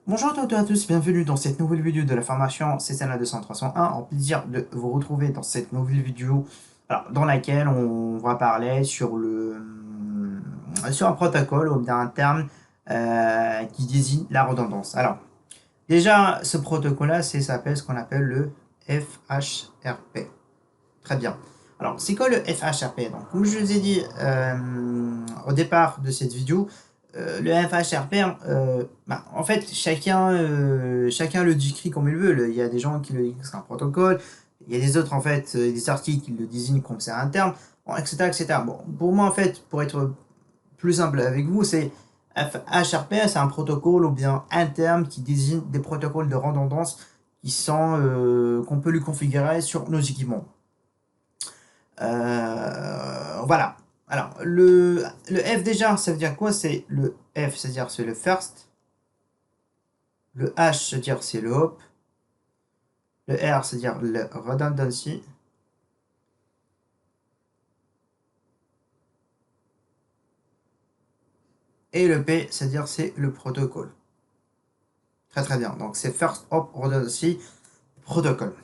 Bonjour à toutes et à tous, bienvenue dans cette nouvelle vidéo de la formation CCNA 200-301. En plaisir de vous retrouver dans cette nouvelle vidéo dans laquelle on va parler sur un protocole ou bien un terme qui désigne la redondance. Alors, déjà, ce protocole-là, s'appelle ce qu'on appelle le FHRP. Très bien. Alors, c'est quoi le FHRP? Donc, comme je vous ai dit au départ de cette vidéo, le FHRP, en fait, chacun le décrit comme il veut. Il y a des gens qui le disent que c'est un protocole, il y a des autres, en fait, des articles qui le désignent comme c'est un terme, bon, etc., etc. Bon, pour moi, en fait, pour être plus simple avec vous, c'est FHRP, c'est un protocole ou bien un terme qui désigne des protocoles de redondance qu'on peut lui configurer sur nos équipements. Voilà. Alors, le F déjà, ça veut dire quoi? C'est le F, c'est-à-dire c'est le first. Le H, c'est-à-dire c'est le hop. Le R, c'est-à-dire le redundancy. Et le P, c'est-à-dire c'est le protocole. Très très bien. Donc c'est first hop redundancy protocol.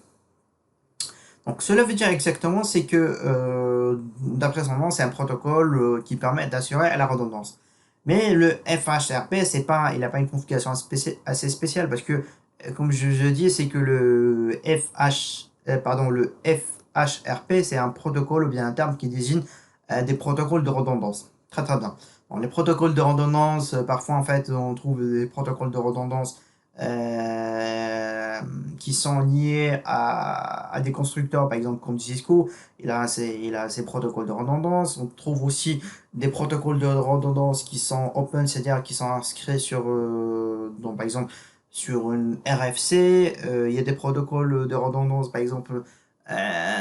Donc cela veut dire exactement, c'est que d'après son nom, c'est un protocole qui permet d'assurer la redondance. Mais le FHRP, il n'a pas une configuration assez spéciale parce que, comme je dis, c'est que le FHRP, c'est un protocole ou bien un terme qui désigne des protocoles de redondance. Très très bien. Bon, les protocoles de redondance, parfois en fait, on trouve des protocoles de redondance qui sont liés à des constructeurs, par exemple comme Cisco, il a ses protocoles de redondance. On trouve aussi des protocoles de redondance qui sont open, c'est-à-dire qui sont inscrits par exemple, sur une RFC. Il y a des protocoles de redondance, par exemple,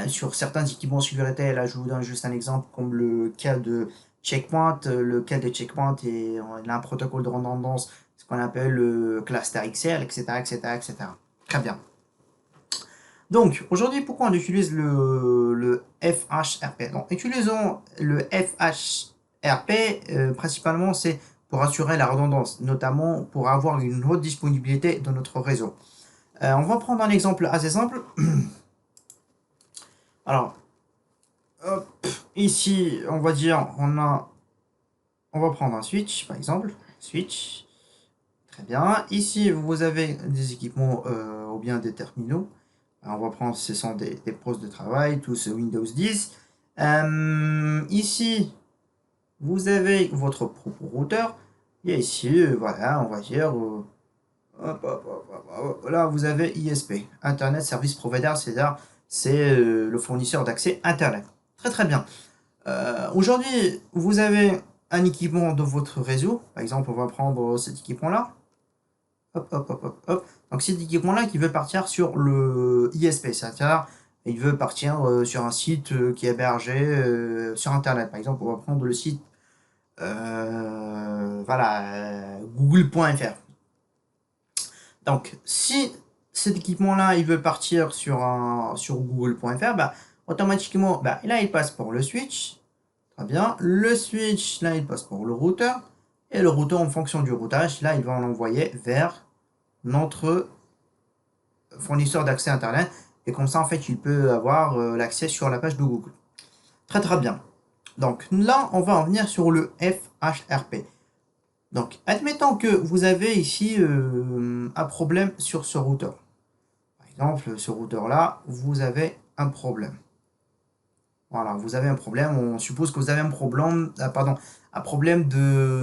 sur certains équipements sécurité. Là, je vous donne juste un exemple, comme le cas de Checkpoint. Le cas de Checkpoint, il a un protocole de redondance, ce qu'on appelle le cluster XL, etc., etc., etc. Très bien. Donc, aujourd'hui, pourquoi on utilise le FHRP? Donc, utilisons le FHRP, principalement, c'est pour assurer la redondance, notamment pour avoir une haute disponibilité de notre réseau. On va prendre un exemple assez simple. Alors, hop, ici, on va dire, on va prendre un switch, par exemple. Switch, très bien. Ici, vous avez des équipements ou bien des terminaux. Alors, on va prendre, ce sont des postes de travail, tous Windows 10. Ici, vous avez votre propre routeur. Et ici, voilà, on va dire, là, vous avez ISP, Internet Service Provider, c'est-à-dire c'est le fournisseur d'accès Internet. Très très bien. Aujourd'hui, vous avez un équipement de votre réseau. Par exemple, on va prendre cet équipement-là. Hop, hop, hop, hop, hop. Donc cet équipement-là qui veut partir sur le ISP, c'est-à-dire il veut partir sur un site qui est hébergé sur Internet. Par exemple, on va prendre le site google.fr. Donc si cet équipement-là il veut partir sur google.fr, bah, automatiquement, bah, là il passe pour le switch. Très bien. Le switch, là il passe pour le routeur. Et le routeur, en fonction du routage, là il va l'envoyer vers notre fournisseur d'accès Internet. Et comme ça, en fait, il peut avoir l'accès sur la page de Google. Très très bien. Donc là, on va en venir sur le FHRP. Donc, admettons que vous avez ici un problème sur ce routeur. Par exemple, ce routeur-là, vous avez un problème. Voilà, vous avez un problème. On suppose que vous avez un problème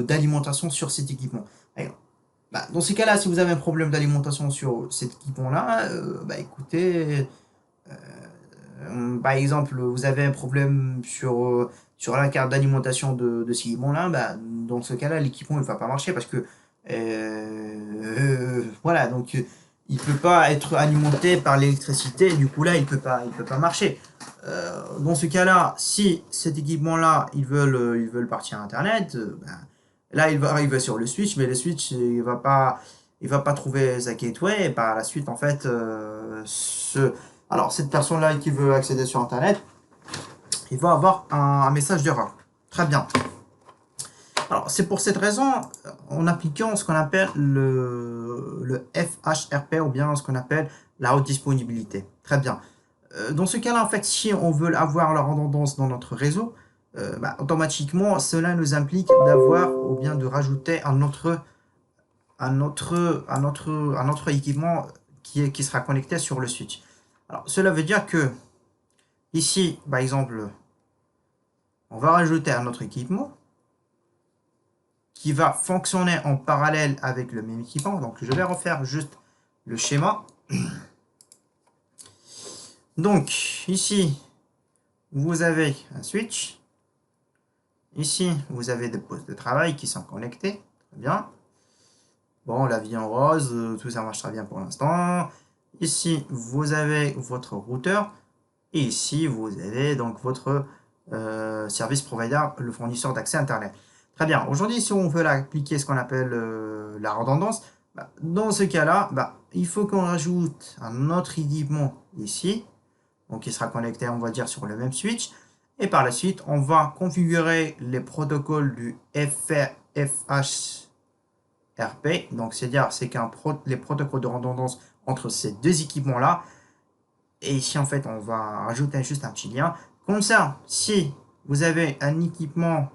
d'alimentation sur cet équipement. Bah, dans ces cas-là, si vous avez un problème d'alimentation sur cet équipement-là, bah écoutez, par exemple, vous avez un problème sur la carte d'alimentation de cet équipement-là, bah, dans ce cas-là, l'équipement ne va pas marcher parce que voilà, donc il peut pas être alimenté par l'électricité, et du coup là, il peut pas marcher. Dans ce cas-là, si cet équipement-là, ils veulent partir à Internet, ben, là, il va arriver sur le switch, mais le switch, il va pas trouver sa gateway. Et par la suite, en fait, alors cette personne-là qui veut accéder sur Internet, il va avoir un message d'erreur. Très bien. Alors, c'est pour cette raison, en appliquant ce qu'on appelle le FHRP ou bien ce qu'on appelle la haute disponibilité. Très bien. Dans ce cas-là, en fait, si on veut avoir la redondance dans notre réseau, automatiquement, cela nous implique d'avoir ou bien de rajouter un autre équipement qui sera connecté sur le switch. Alors, cela veut dire que ici, par exemple, on va rajouter un autre équipement qui va fonctionner en parallèle avec le même équipement. Donc, je vais refaire juste le schéma. Donc, ici, vous avez un switch. Ici, vous avez des postes de travail qui sont connectés. Très bien. Bon, la vie en rose, tout ça marche très bien pour l'instant. Ici, vous avez votre routeur. Et ici, vous avez donc votre service provider, le fournisseur d'accès Internet. Très bien. Aujourd'hui, si on veut appliquer ce qu'on appelle la redondance, dans ce cas-là, il faut qu'on rajoute un autre équipement ici. Donc, il sera connecté, on va dire, sur le même switch. Et par la suite, on va configurer les protocoles du FHRP. Donc, c'est-à-dire, les protocoles de redondance entre ces deux équipements-là. Et ici, en fait, on va rajouter juste un petit lien. Comme ça, si vous avez un équipement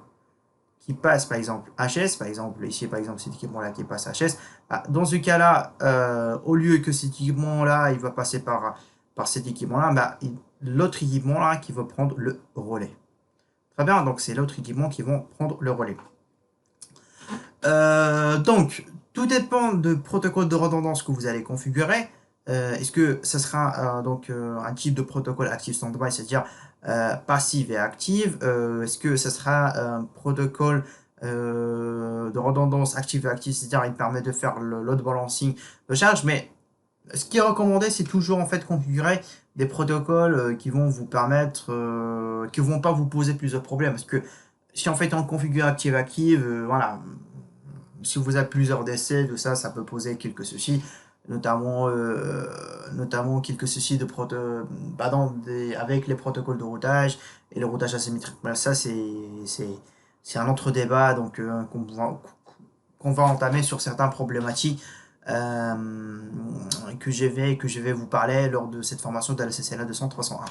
qui passe, par exemple, HS, par exemple, ici, par exemple, cet équipement-là qui passe HS, dans ce cas-là, au lieu que cet équipement-là, il va passer par cet équipement-là, l'autre équipement-là qui va prendre le relais. Très bien, donc c'est l'autre équipement qui va prendre le relais. Donc, tout dépend du protocole de redondance que vous allez configurer. Est-ce que ce sera un type de protocole active standby, c'est-à-dire passive et active? Est-ce que ce sera un protocole de redondance active et active, c'est-à-dire il permet de faire le load balancing de charge? Mais ce qui est recommandé, c'est toujours en fait configurer des protocoles qui vont vous permettre, qui vont pas vous poser plusieurs problèmes. Parce que si en fait on configure active, voilà, si vous avez plusieurs décès, tout ça, ça peut poser quelques soucis, notamment quelques soucis avec les protocoles de routage et le routage asymétrique. Voilà, ça, c'est un autre débat donc, qu'on va entamer sur certaines problématiques que je vais vous parler lors de cette formation de la CCNA 200-301.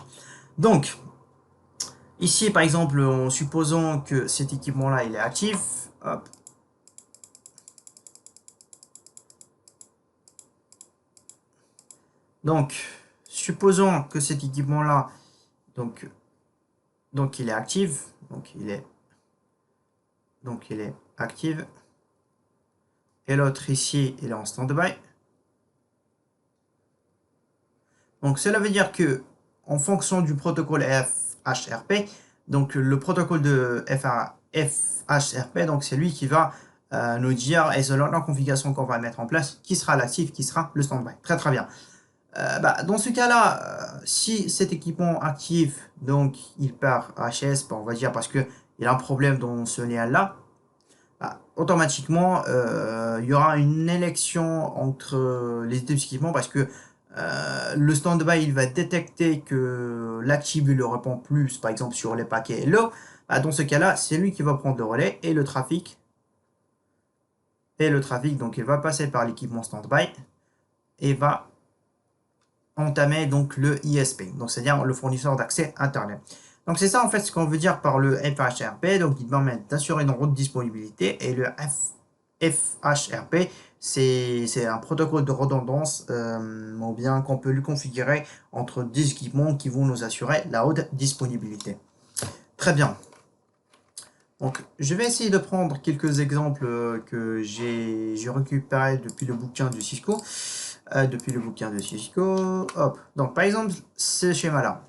Donc, ici, par exemple, en supposant que cet équipement-là, il est actif, hop, donc, supposons que cet équipement-là, donc il est actif, donc il est actif, et l'autre ici, il est en stand-by. Donc, cela veut dire que, en fonction du protocole FHRP, donc le protocole de FHRP, donc c'est lui qui va nous dire, et selon la configuration qu'on va mettre en place, qui sera l'actif, qui sera le stand-by. Très très bien. Dans ce cas-là, si cet équipement actif, donc il part HS, on va dire parce qu'il y a un problème dans ce lien-là, automatiquement, il y aura une élection entre les deux équipements parce que le stand-by, il va détecter que l'actif ne répond plus, par exemple sur les paquets hello. Dans ce cas-là, c'est lui qui va prendre le relais et le trafic. Donc il va passer par l'équipement stand-by et va entamer donc le ISP, donc c'est-à-dire le fournisseur d'accès Internet. Donc c'est ça en fait ce qu'on veut dire par le FHRP, donc il permet d'assurer une haute disponibilité, et le FHRP, c'est un protocole de redondance, ou bien qu'on peut lui configurer entre des équipements qui vont nous assurer la haute disponibilité. Très bien. Donc je vais essayer de prendre quelques exemples que j'ai récupérés depuis le bouquin du Cisco. Hop. Donc, par exemple, ce schéma-là.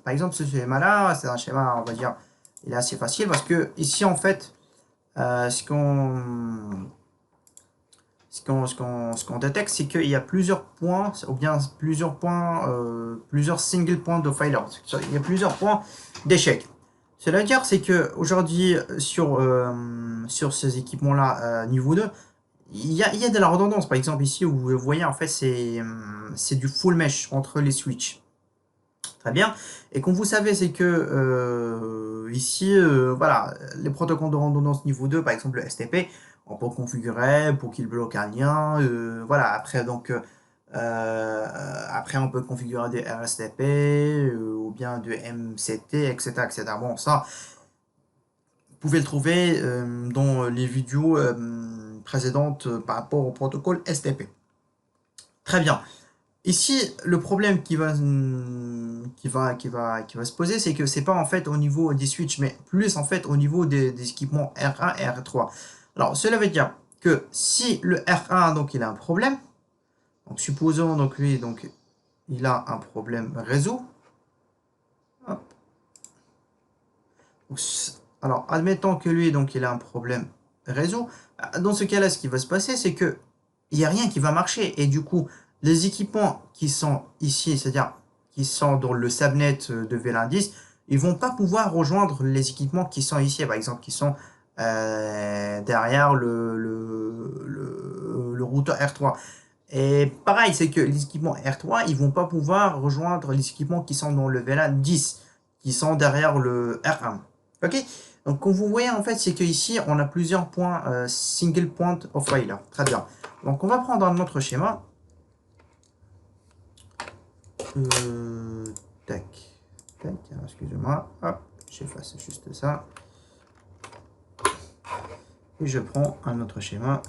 C'est un schéma, on va dire, il est assez facile parce que ici, en fait, ce qu'on détecte, c'est qu'il y a plusieurs points, ou bien plusieurs single points de failure. Il y a plusieurs points d'échec. Cela veut dire, c'est que aujourd'hui, sur ces équipements-là, niveau 2, il y a de la redondance. Par exemple, ici, où vous voyez, en fait, c'est du full mesh entre les switches. Très bien. Et comme vous savez, c'est que ici, voilà, les protocoles de redondance niveau 2, par exemple le STP, on peut configurer pour qu'il bloque un lien. Voilà, après, donc, après, on peut configurer des RSTP ou bien du MCT, etc., etc. Bon, ça, vous pouvez le trouver dans les vidéos précédentes par rapport au protocole STP. Très bien. Ici, le problème qui va se poser, c'est que c'est pas en fait au niveau des switches, mais plus en fait au niveau des équipements R1 et R3. Alors, cela veut dire que si le R1, donc, il a un problème, donc supposons donc lui, donc, il a un problème réseau. Hop. Alors, admettons que lui, donc, il a un problème réseau. Dans ce cas-là, ce qui va se passer, c'est que il n'y a rien qui va marcher. Et du coup, les équipements qui sont ici, c'est-à-dire qui sont dans le subnet de VLAN10, ils vont pas pouvoir rejoindre les équipements qui sont ici, par exemple, qui sont derrière le routeur R3. Et pareil, c'est que les équipements R3, ils vont pas pouvoir rejoindre les équipements qui sont dans le VLAN 10, qui sont derrière le R1. Ok? Donc, comme vous voyez, en fait, c'est qu'ici, on a plusieurs points single point of failure. Très bien. Donc, on va prendre un autre schéma. Tac. Tac, excusez-moi. Hop, j'efface juste ça. Et je prends un autre schéma.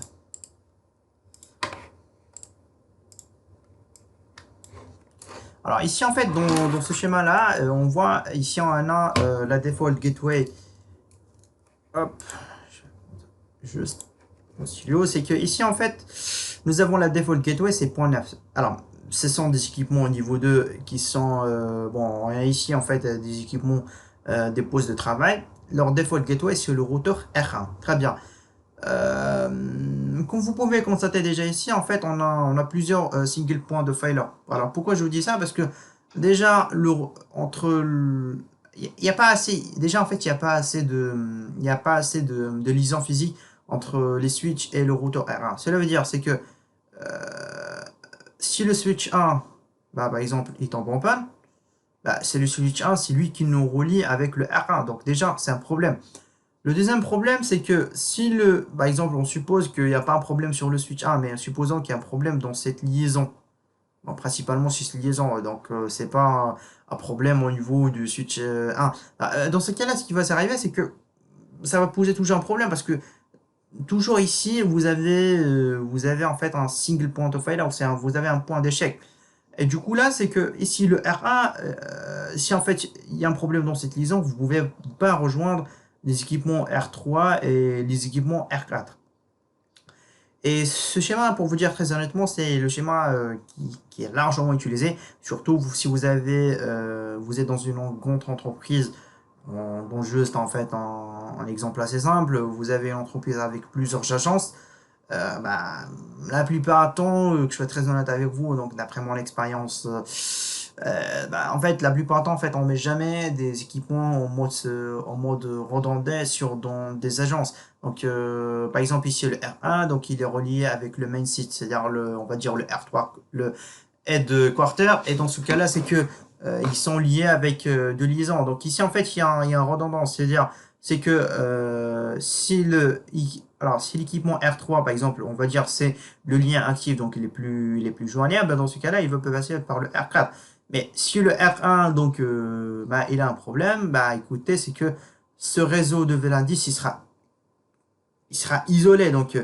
Alors ici en fait dans ce schéma là on voit ici on a la default gateway. Hop, juste mon stylo, c'est que ici en fait nous avons la default gateway, c'est .9. Alors ce sont des équipements au niveau 2 qui sont bon, on a ici en fait des équipements des postes de travail. Leur default gateway c'est le routeur R1. Très bien. Comme vous pouvez constater déjà ici, en fait, on a plusieurs single points de failure. Alors, pourquoi je vous dis ça? Parce que déjà, il n'y a pas assez, déjà, en fait, il y a pas assez de liaison physique entre les switches et le routeur R1. Cela veut dire, c'est que si le switch 1, bah, par exemple, il tombe en panne, bah, c'est le switch 1, c'est lui qui nous relie avec le R1. Donc, déjà, c'est un problème. Le deuxième problème, c'est que si par exemple, on suppose qu'il n'y a pas un problème sur le switch 1, mais supposons qu'il y a un problème dans cette liaison, bon, principalement sur cette liaison, donc c'est pas un problème au niveau du switch 1. Dans ce cas-là, ce qui va s'arriver, c'est que ça va poser toujours un problème parce que toujours ici, vous avez en fait un single point of failure, vous avez un point d'échec. Et du coup là, c'est que ici le R1, si en fait il y a un problème dans cette liaison, vous ne pouvez pas rejoindre les équipements R3 et les équipements R4. Et ce schéma, pour vous dire très honnêtement, c'est le schéma qui est largement utilisé, surtout si vous êtes dans une grande entreprise, dont juste en fait un exemple assez simple, vous avez une entreprise avec plusieurs agences, bah, la plupart du temps, que je sois très honnête avec vous, donc d'après mon expérience, bah, en fait, la plupart du temps, en fait, on met jamais des équipements en mode redondant dans des agences. Donc, par exemple, ici, le R1, donc il est relié avec le main site, c'est-à-dire on va dire le R3, le headquarter. Et dans ce cas-là, c'est que ils sont liés avec de liaison. Donc ici, en fait, il y a un redondance, c'est-à-dire, c'est que alors, si l'équipement R3, par exemple, on va dire c'est le lien actif, donc il est plus joignable, ben, dans ce cas-là, il peut passer par le R4. Mais si le R1, donc, bah, il a un problème, bah, écoutez, c'est que ce réseau de VLAN10, il sera isolé. Donc,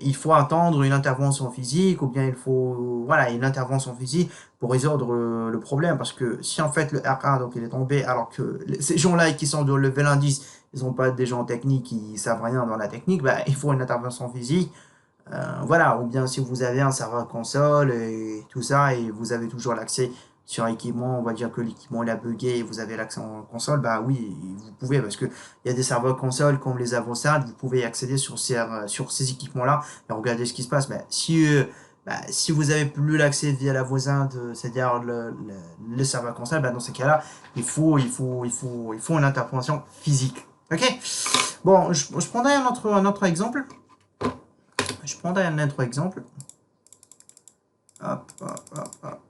il faut attendre une intervention physique ou bien il faut, voilà, une intervention physique pour résoudre le problème. Parce que si en fait le R1, donc, il est tombé alors que ces gens-là qui sont dans le VLAN10, ils sont pas des gens techniques qui savent rien dans la technique, bah, il faut une intervention physique. Voilà, ou bien si vous avez un serveur console et tout ça, et vous avez toujours l'accès sur équipement, on va dire que l'équipement il a bugué et vous avez l'accès en console, bah oui, vous pouvez, parce que il y a des serveurs console comme les Avosad, vous pouvez accéder sur ces équipements-là et regarder ce qui se passe. Si vous avez plus l'accès via la voisin, c'est-à-dire le serveur console, bah dans ces cas-là, il faut une intervention physique. Ok? Bon, je prendrai un autre exemple. Je prendrai un autre exemple. Hop, hop, hop, hop.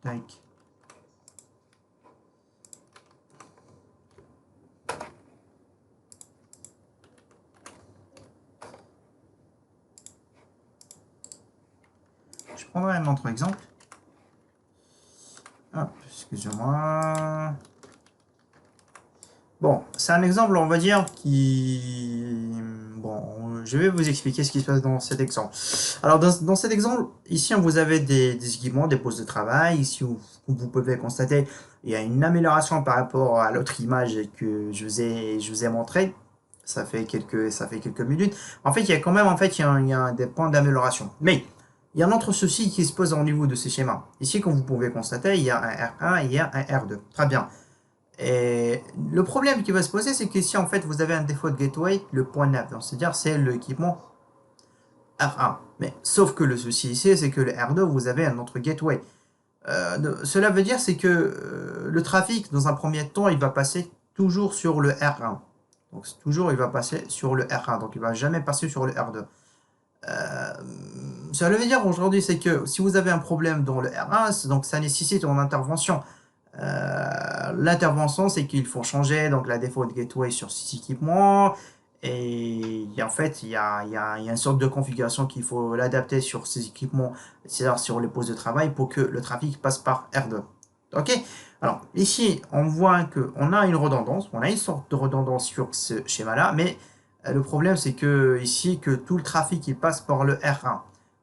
Tac. Je prendrai un autre exemple. Hop, excusez-moi. Bon, c'est un exemple, on va dire, qui... Bon, je vais vous expliquer ce qui se passe dans cet exemple. Alors, dans cet exemple, ici, vous avez des équipements, des postes de travail. Ici, vous pouvez constater, il y a une amélioration par rapport à l'autre image que je vous ai montré. Ça fait quelques minutes. En fait, il y a quand même, il y a des points d'amélioration. Mais, il y a un autre souci qui se pose au niveau de ces schémas. Ici, comme vous pouvez constater, il y a un R1 et il y a un R2. Très bien. Et le problème qui va se poser, c'est que si en fait vous avez un défaut de gateway, le point 9, c'est-à-dire c'est l'équipement R1. Mais sauf que le souci ici, c'est que le R2, vous avez un autre gateway. Cela veut dire c'est que le trafic, dans un premier temps, il va passer toujours sur le R1. Donc toujours, il va passer sur le R1. Donc il va jamais passer sur le R2. Cela veut dire aujourd'hui, c'est que si vous avez un problème dans le R1, donc ça nécessite une intervention. L'intervention, c'est qu'il faut changer donc la default gateway sur cet équipement. Et en fait, il y a une sorte de configuration qu'il faut l'adapter sur ces équipements, c'est-à-dire sur les postes de travail, pour que le trafic passe par R2. Ok. Alors, ici, on voit qu'on a une redondance, on a une sorte de redondance sur ce schéma-là, mais le problème, c'est que ici, que tout le trafic il passe par le R1.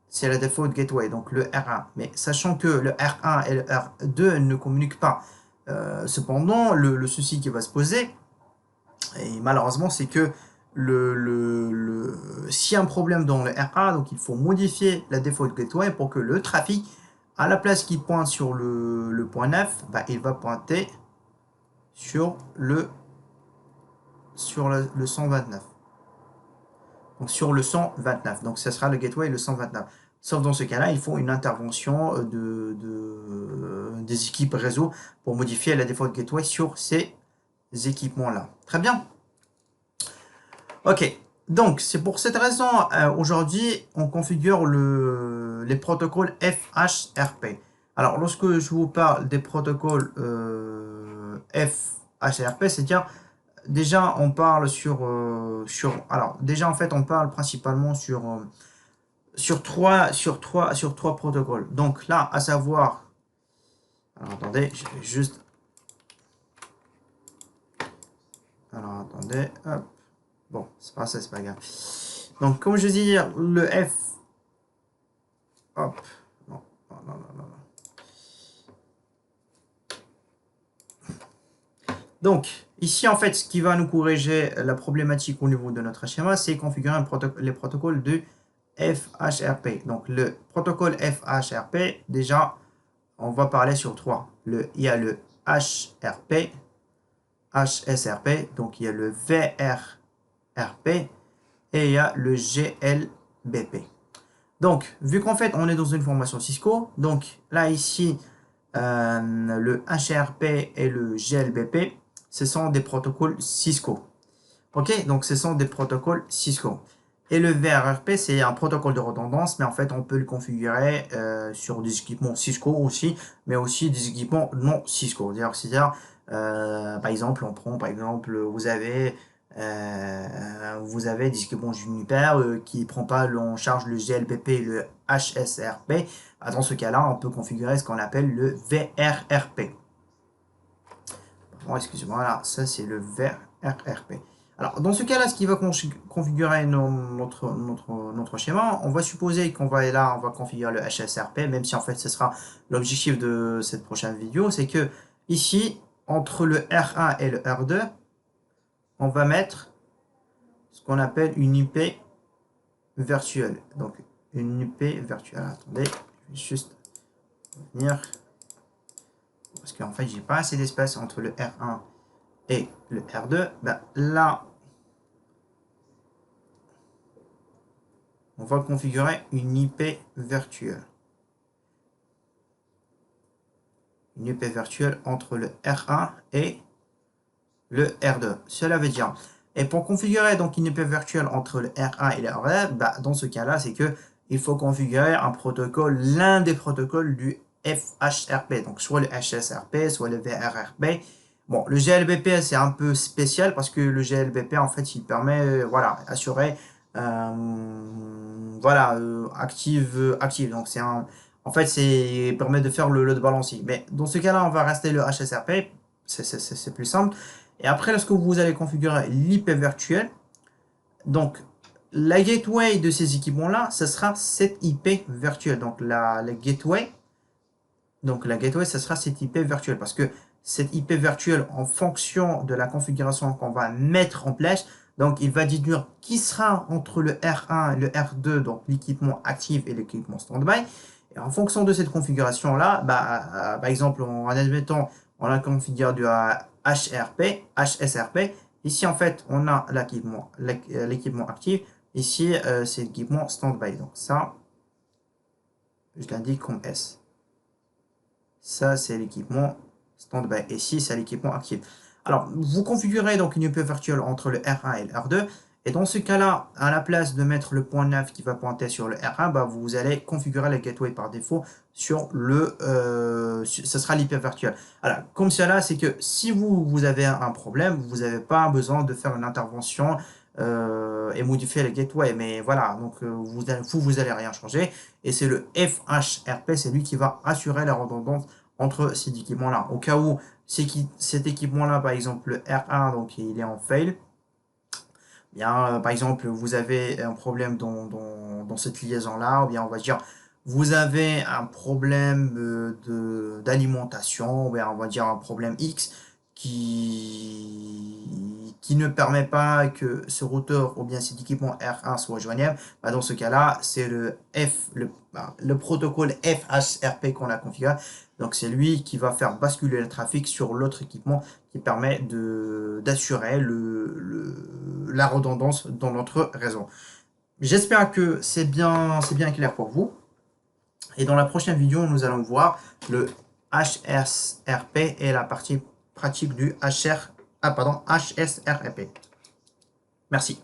C'est la default gateway, donc le R1. Mais sachant que le R1 et le R2 ne communiquent pas. Cependant, le souci qui va se poser, et malheureusement, c'est que s'il y a un problème dans le R1, donc il faut modifier la default gateway pour que le trafic, à la place qu'il pointe sur le point 9, bah, il va pointer sur le 129. Donc sur le 129. Donc ce sera le gateway le 129. Sauf dans ce cas-là, il faut une intervention des équipes réseau pour modifier la default gateway sur ces équipements-là. Très bien. Ok. Donc c'est pour cette raison, aujourd'hui, on configure les protocoles FHRP. Alors lorsque je vous parle des protocoles FHRP, c'est-à-dire déjà, on parle alors, déjà, en fait, on parle principalement sur trois protocoles. Donc là, à savoir... Alors, attendez, je vais juste... Alors, attendez, hop. Bon, c'est pas ça, c'est pas grave. Donc, comme je dis, le F... Hop. Non, non, non, non, non. Donc, ici, en fait, ce qui va nous corriger la problématique au niveau de notre schéma, c'est configurer les protocoles de FHRP. Donc, le protocole FHRP, déjà, on va parler sur trois. Il y a le HRP, HSRP, donc il y a le VRRP et il y a le GLBP. Donc, vu qu'en fait, on est dans une formation Cisco, donc là, ici, le HRP et le GLBP, ce sont des protocoles Cisco. Ok, donc ce sont des protocoles Cisco. Et le VRRP, c'est un protocole de redondance, mais en fait, on peut le configurer sur des équipements Cisco aussi, mais aussi des équipements non Cisco. C'est-à-dire, par exemple, on prend, par exemple, vous avez des équipements Juniper qui ne prennent pas en charge le GLBP et le HSRP. Dans ce cas-là, on peut configurer ce qu'on appelle le VRRP. Bon, excusez-moi, là, ça c'est le VRRP. Alors, dans ce cas-là, ce qui va configurer notre schéma, on va supposer qu'on va là, on va configurer le HSRP, même si en fait ce sera l'objectif de cette prochaine vidéo, c'est que ici, entre le R1 et le R2, on va mettre ce qu'on appelle une IP virtuelle. Donc, une IP virtuelle. Attendez, je vais juste venir. Parce qu'en fait, j'ai pas assez d'espace entre le R1 et le R2. Ben, là, on va configurer une IP virtuelle. Une IP virtuelle entre le R1 et le R2. Cela veut dire, et pour configurer donc une IP virtuelle entre le R1 et le R2, ben, dans ce cas-là, c'est que il faut configurer un protocole, l'un des protocoles du FHRP, donc soit le HSRP, soit le VRRP. Bon, le GLBP, c'est un peu spécial parce que le GLBP, en fait, il permet, voilà, assurer, voilà, active. Donc, en fait, c'est permet de faire le load balancing. Mais dans ce cas-là, on va rester le HSRP, c'est plus simple. Et après, lorsque vous allez configurer l'IP virtuel, donc, la gateway de ces équipements-là, ce sera cette IP virtuelle. Donc, la gateway, ce sera cette IP virtuelle parce que cette IP virtuelle, en fonction de la configuration qu'on va mettre en place, donc il va déduire qui sera entre le R1 et le R2, donc l'équipement actif et l'équipement standby. Et en fonction de cette configuration-là, par exemple, en admettant, on a configuré du HRP, HSRP. Ici, en fait, on a l'équipement actif. Ici, c'est l'équipement standby. Donc ça, je l'indique comme S. Ça, c'est l'équipement standby. Et ici, c'est l'équipement actif. Alors, vous configurez donc une IP virtuelle entre le R1 et le R2. Et dans ce cas-là, à la place de mettre le point 9 qui va pointer sur le R1, vous allez configurer la gateway par défaut sur le... ce sera l'IP virtuelle. Alors, comme cela, c'est que si vous avez un problème, vous n'avez pas besoin de faire une intervention et modifier la gateway. Mais voilà, donc vous allez rien changer. Et c'est le FHRP, c'est lui qui va assurer la redondance entre ces équipements-là. Au cas où cet équipement-là, par exemple le R1, donc il est en fail, bien, par exemple, vous avez un problème dans cette liaison-là, ou bien on va dire, vous avez un problème d'alimentation, ou bien on va dire un problème X qui ne permet pas que ce routeur ou bien cet équipement R1 soit joignable. Dans ce cas-là, c'est le protocole FHRP qu'on a configuré. Donc c'est lui qui va faire basculer le trafic sur l'autre équipement qui permet d'assurer la redondance dans notre réseau. J'espère que c'est bien clair pour vous. Et dans la prochaine vidéo, nous allons voir le HSRP et la partie pratique du HSRP. Merci.